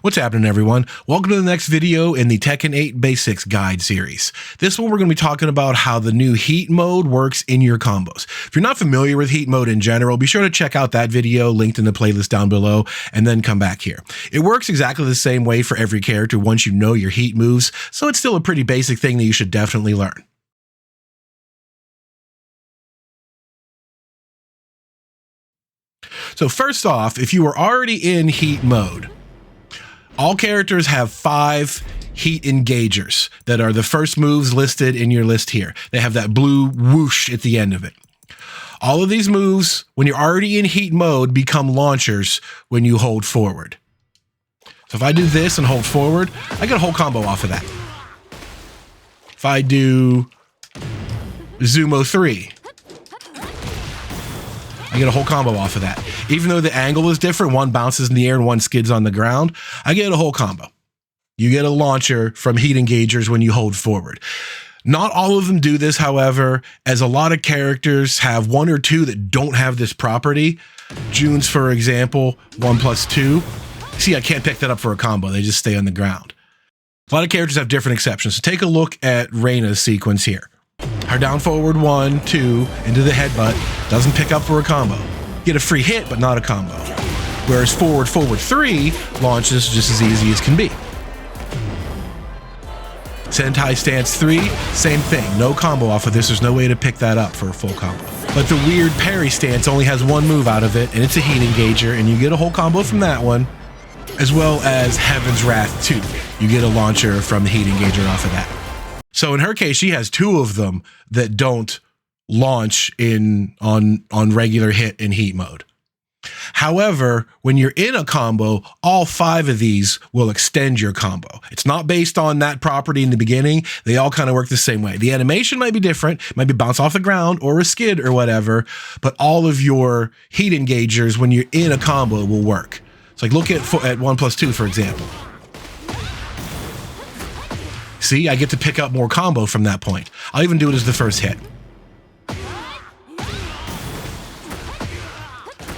What's happening, everyone? Welcome to the next video in the Tekken 8 Basics Guide series. This one we're going to be talking about how the new heat mode works in your combos. If you're not familiar with heat mode in general, be sure to check out that video linked in the playlist down below and then come back here. It works exactly the same way for every character once you know your heat moves, so it's still a pretty basic thing that you should definitely learn. So first off, if you are already in heat mode, all characters have 5 heat engagers that are the first moves listed in your list here. They have that blue whoosh at the end of it. All of these moves, when you're already in heat mode, become launchers when you hold forward. So if I do this and hold forward, I get a whole combo off of that. If I do Zumo 3, I get a whole combo off of that. Even though the angle is different, one bounces in the air and one skids on the ground, I get a whole combo. You get a launcher from heat engagers when you hold forward. Not all of them do this, however, as a lot of characters have 1 or 2 that don't have this property. June's, for example, 1+2. See, I can't pick that up for a combo. They just stay on the ground. A lot of characters have different exceptions. So take a look at Reina's sequence here. Her down forward 1, 2, into the headbutt, doesn't pick up for a combo. Get a free hit, but not a combo. Whereas forward 3 launches just as easy as can be. Sentai stance 3, same thing. No combo off of this. There's no way to pick that up for a full combo. But the weird parry stance only has 1 move out of it, and it's a heat engager, and you get a whole combo from that one, as well as Heaven's Wrath 2. You get a launcher from the heat engager off of that. So in her case, she has 2 of them that don't launch on regular hit in heat mode. However, when you're in a combo, all 5 of these will extend your combo. It's not based on that property in the beginning. They all kind of work the same way. The animation might be different, might be bounce off the ground or a skid or whatever, but all of your heat engagers when you're in a combo will work. So like look at 1+2, for example. See, I get to pick up more combo from that point. I'll even do it as the first hit.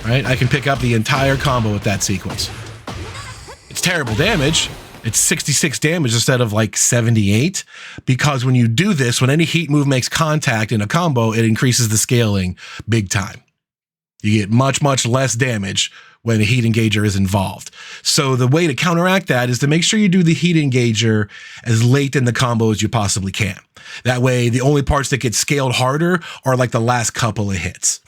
Right? I can pick up the entire combo with that sequence. It's terrible damage. It's 66 damage instead of like 78, because when you do this, when any heat move makes contact in a combo, it increases the scaling big time. You get much, much less damage when a heat engager is involved. So the way to counteract that is to make sure you do the heat engager as late in the combo as you possibly can. That way, the only parts that get scaled harder are like the last couple of hits.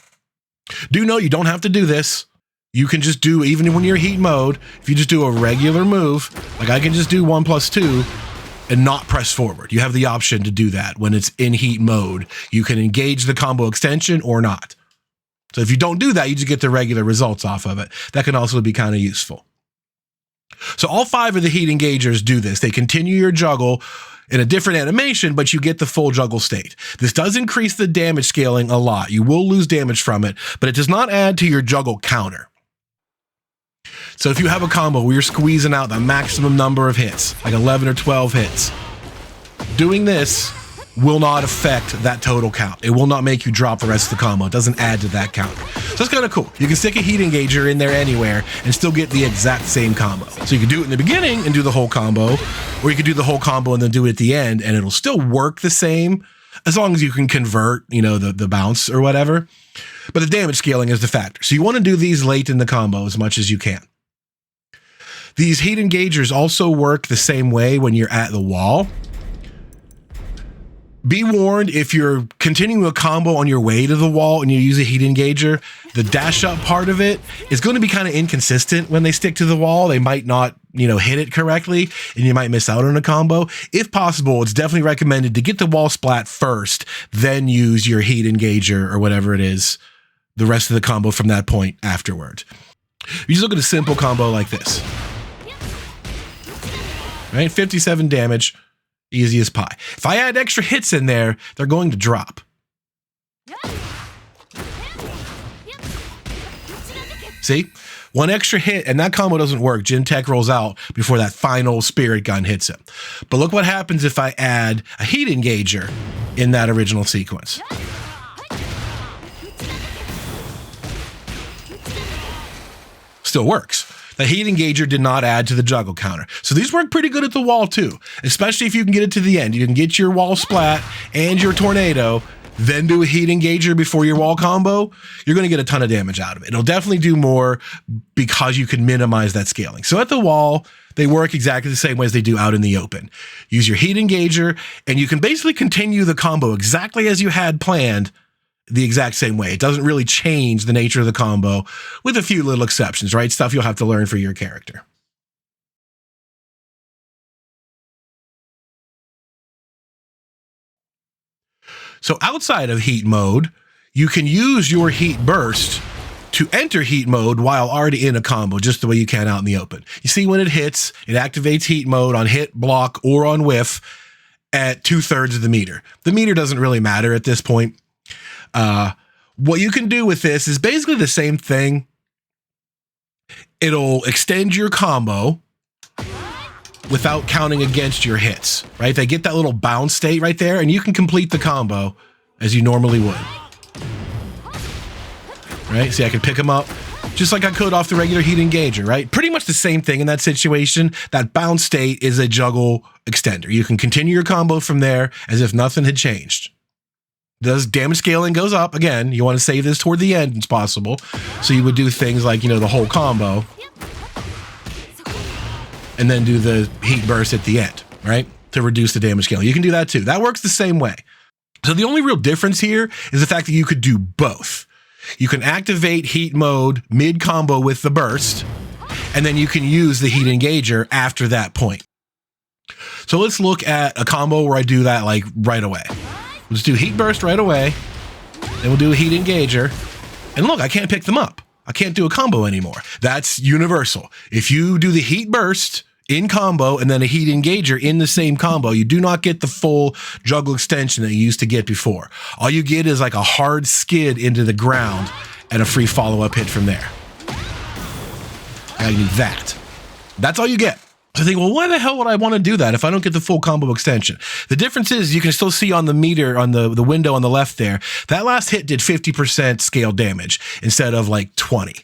Do know you don't have to do this. You can just do, even when you're heat mode, if you just do a regular move, like I can just do 1+2 and not press forward. You have the option to do that when it's in heat mode. You can engage the combo extension or not. So if you don't do that, you just get the regular results off of it. That can also be kind of useful. So all 5 of the heat engagers do this. They continue your juggle in a different animation, but you get the full juggle state. This does increase the damage scaling a lot. You will lose damage from it, but it does not add to your juggle counter. So if you have a combo where you're squeezing out the maximum number of hits, like 11 or 12 hits, doing this will not affect that total count. It will not make you drop the rest of the combo. It doesn't add to that count. So it's kind of cool. You can stick a heat engager in there anywhere and still get the exact same combo. So you can do it in the beginning and do the whole combo, or you can do the whole combo and then do it at the end, and it'll still work the same as long as you can convert, you know, the bounce or whatever. But the damage scaling is the factor. So you want to do these late in the combo as much as you can. These heat engagers also work the same way when you're at the wall. Be warned, if you're continuing a combo on your way to the wall and you use a heat engager, the dash up part of it is going to be kind of inconsistent when they stick to the wall. They might not, hit it correctly, and you might miss out on a combo. If possible, it's definitely recommended to get the wall splat first, then use your heat engager or whatever it is, the rest of the combo from that point afterward. You just look at a simple combo like this. Right? 57 damage. Easy as pie. If I add extra hits in there, they're going to drop. See? 1 extra hit, and that combo doesn't work. Jin Tech rolls out before that final spirit gun hits him. But look what happens if I add a heat engager in that original sequence. Still works. The heat engager did not add to the juggle counter. So these work pretty good at the wall too, especially if you can get it to the end. You can get your wall splat and your tornado, then do a heat engager before your wall combo. You're going to get a ton of damage out of it. It'll definitely do more because you can minimize that scaling. So at the wall, they work exactly the same way as they do out in the open. Use your heat engager, and you can basically continue the combo exactly as you had planned, the exact same way. It doesn't really change the nature of the combo, with a few little exceptions, right? Stuff you'll have to learn for your character. So outside of heat mode, you can use your heat burst to enter heat mode while already in a combo, just the way you can out in the open. You see when it hits, it activates heat mode on hit, block, or on whiff at 2/3 of the meter. The meter doesn't really matter at this point. What you can do with this is basically the same thing. It'll extend your combo without counting against your hits, right? They get that little bounce state right there, and you can complete the combo as you normally would. Right? See, I can pick them up just like I could off the regular heat engager, right? Pretty much the same thing in that situation. That bounce state is a juggle extender. You can continue your combo from there as if nothing had changed. Does damage scaling goes up. Again, you want to save this toward the end as possible. So you would do things like, you know, the whole combo and then do the heat burst at the end, right? To reduce the damage scaling. You can do that too. That works the same way. So the only real difference here is the fact that you could do both. You can activate heat mode mid-combo with the burst, and then you can use the heat engager after that point. So let's look at a combo where I do that like right away. We'll just do heat burst right away, then we'll do a heat engager, and look, I can't pick them up. I can't do a combo anymore. That's universal. If you do the heat burst in combo and then a heat engager in the same combo, you do not get the full juggle extension that you used to get before. All you get is like a hard skid into the ground and a free follow-up hit from there. I need that. That's all you get. So I think, well, why the hell would I want to do that if I don't get the full combo extension? The difference is you can still see on the meter, on the window on the left there, that last hit did 50% scale damage instead of like 20.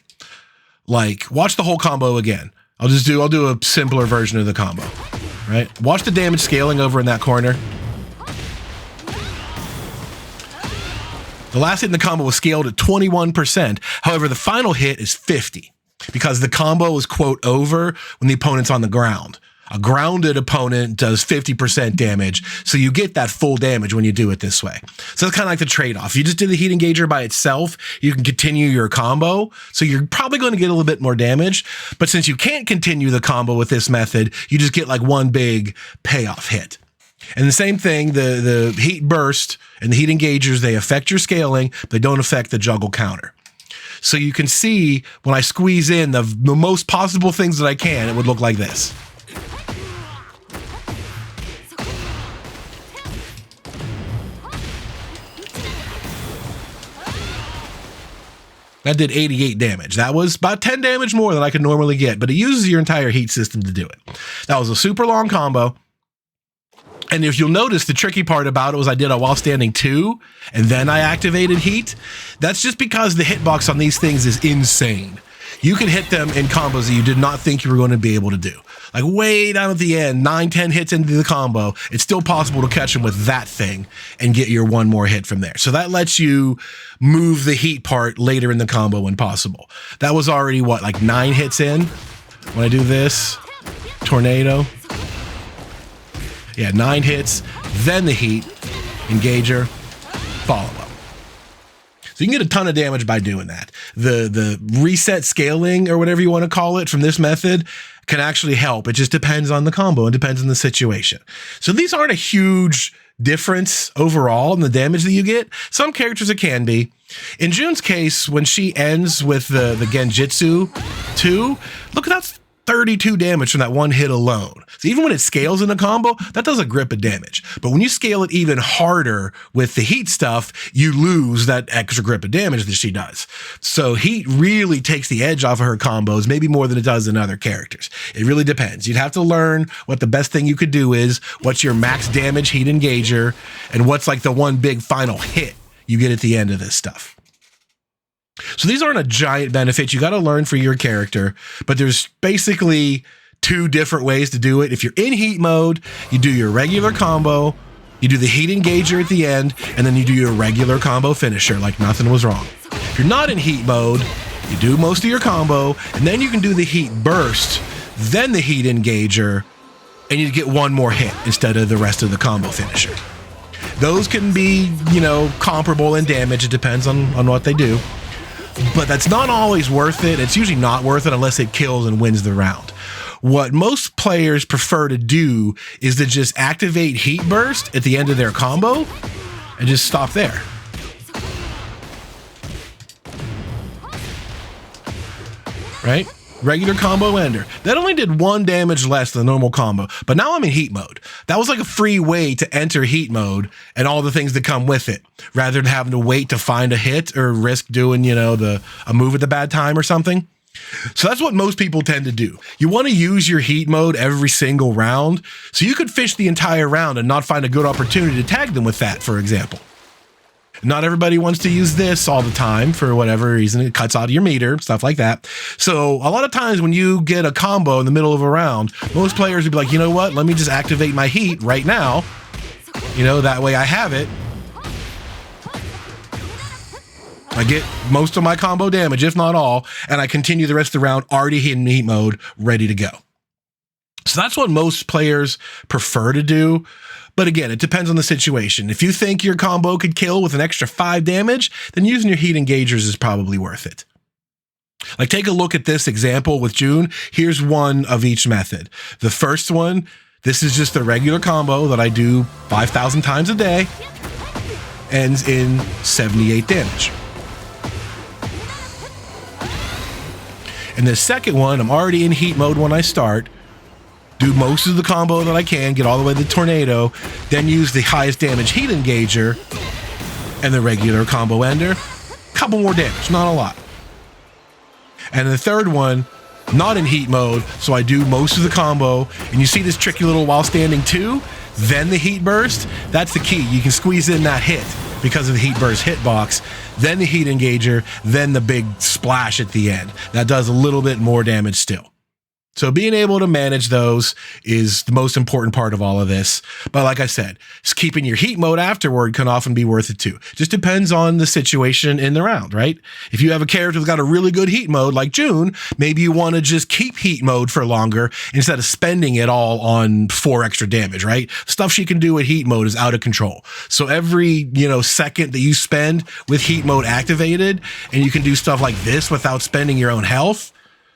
Like, watch the whole combo again. I'll do a simpler version of the combo, right? Watch the damage scaling over in that corner. The last hit in the combo was scaled at 21%. However, the final hit is 50 because the combo was, quote, over when the opponent's on the ground. A grounded opponent does 50% damage, so you get that full damage when you do it this way. So that's kind of like the trade-off. If you just did the heat engager by itself, you can continue your combo, so you're probably going to get a little bit more damage. But since you can't continue the combo with this method, you just get like one big payoff hit. And the same thing, the heat burst and the heat engagers, they affect your scaling, but they don't affect the juggle counter. So you can see when I squeeze in the most possible things that I can, it would look like this. That did 88 damage. That was about 10 damage more than I could normally get, but it uses your entire heat system to do it. That was a super long combo. And if you'll notice, the tricky part about it was I did a while standing 2, and then I activated heat. That's just because the hitbox on these things is insane. You can hit them in combos that you did not think you were going to be able to do. Like way down at the end, 9-10 hits into the combo, it's still possible to catch them with that thing and get your one more hit from there. So that lets you move the heat part later in the combo when possible. That was already, what, like 9 hits in? When I do this, tornado. Yeah, 9 hits, then the heat, engager, follow-up. So you can get a ton of damage by doing that. The reset scaling, or whatever you want to call it, from this method can actually help. It just depends on the combo and depends on the situation. So these aren't a huge difference overall in the damage that you get. Some characters it can be. In June's case, when she ends with the Genjutsu 2, look, that's 32 damage from that one hit alone. So even when it scales in a combo, that does a grip of damage. But when you scale it even harder with the heat stuff, you lose that extra grip of damage that she does. So heat really takes the edge off of her combos, maybe more than it does in other characters. It really depends. You'd have to learn what the best thing you could do is, what's your max damage heat engager, and what's like the one big final hit you get at the end of this stuff. So these aren't a giant benefit. You got to learn for your character, but there's basically 2 different ways to do it. If you're in heat mode, you do your regular combo, you do the heat engager at the end, and then you do your regular combo finisher like nothing was wrong. If you're not in heat mode, you do most of your combo, and then you can do the heat burst, then the heat engager, and you get 1 more hit instead of the rest of the combo finisher. Those can be, comparable in damage. It depends on what they do. But that's not always worth it. It's usually not worth it unless it kills and wins the round. What most players prefer to do is to just activate Heat Burst at the end of their combo and just stop there. Right? Regular combo ender. That only did 1 damage less than the normal combo, but now I'm in heat mode. That was like a free way to enter heat mode and all the things that come with it, rather than having to wait to find a hit or risk doing, a move at the bad time or something. So that's what most people tend to do. You want to use your heat mode every single round, so you could fish the entire round and not find a good opportunity to tag them with that, for example. Not everybody wants to use this all the time for whatever reason. It cuts out of your meter, stuff like that. So a lot of times when you get a combo in the middle of a round, most players would be like, you know what? Let me just activate my heat right now. That way I have it. I get most of my combo damage, if not all, and I continue the rest of the round already in heat mode, ready to go. So that's what most players prefer to do. But again, it depends on the situation. If you think your combo could kill with an extra 5 damage, then using your heat engagers is probably worth it. Like, take a look at this example with June. Here's one of each method. The first one, this is just the regular combo that I do 5,000 times a day, ends in 78 damage. And the second one, I'm already in heat mode when I start, do most of the combo that I can, get all the way to the tornado, then use the highest damage heat engager and the regular combo ender. Couple more damage, not a lot. And the third one, not in heat mode, so I do most of the combo, and you see this tricky little while standing 2, then the heat burst. That's the key. You can squeeze in that hit because of the heat burst hitbox, then the heat engager, then the big splash at the end. That does a little bit more damage still. So being able to manage those is the most important part of all of this. But like I said, just keeping your heat mode afterward can often be worth it too. Just depends on the situation in the round, right? If you have a character that's got a really good heat mode like June, maybe you want to just keep heat mode for longer instead of spending it all on 4 extra damage, right? Stuff she can do with heat mode is out of control. So every, second that you spend with heat mode activated and you can do stuff like this without spending your own health,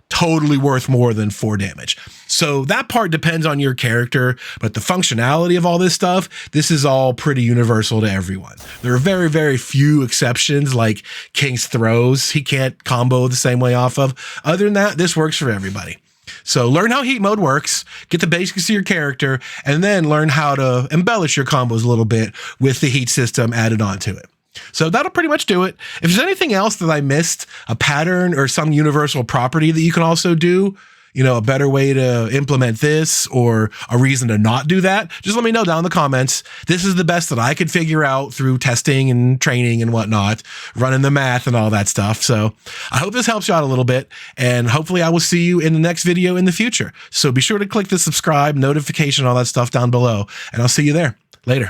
totally worth more than 4 damage. So that part depends on your character, but the functionality of all this stuff, this is all pretty universal to everyone. There are very, very few exceptions, like King's Throws. He can't combo the same way off of. Other than that, this works for everybody. So learn how heat mode works, get the basics of your character, and then learn how to embellish your combos a little bit with the heat system added onto it. So that'll pretty much do it. If there's anything else that I missed, a pattern or some universal property that you can also do, a better way to implement this or a reason to not do that, just let me know down in the comments. This is the best that I could figure out through testing and training and whatnot, running the math and all that stuff. So I hope this helps you out a little bit, and hopefully I will see you in the next video in the future. So be sure to click the subscribe, notification, all that stuff down below, and I'll see you there. Later.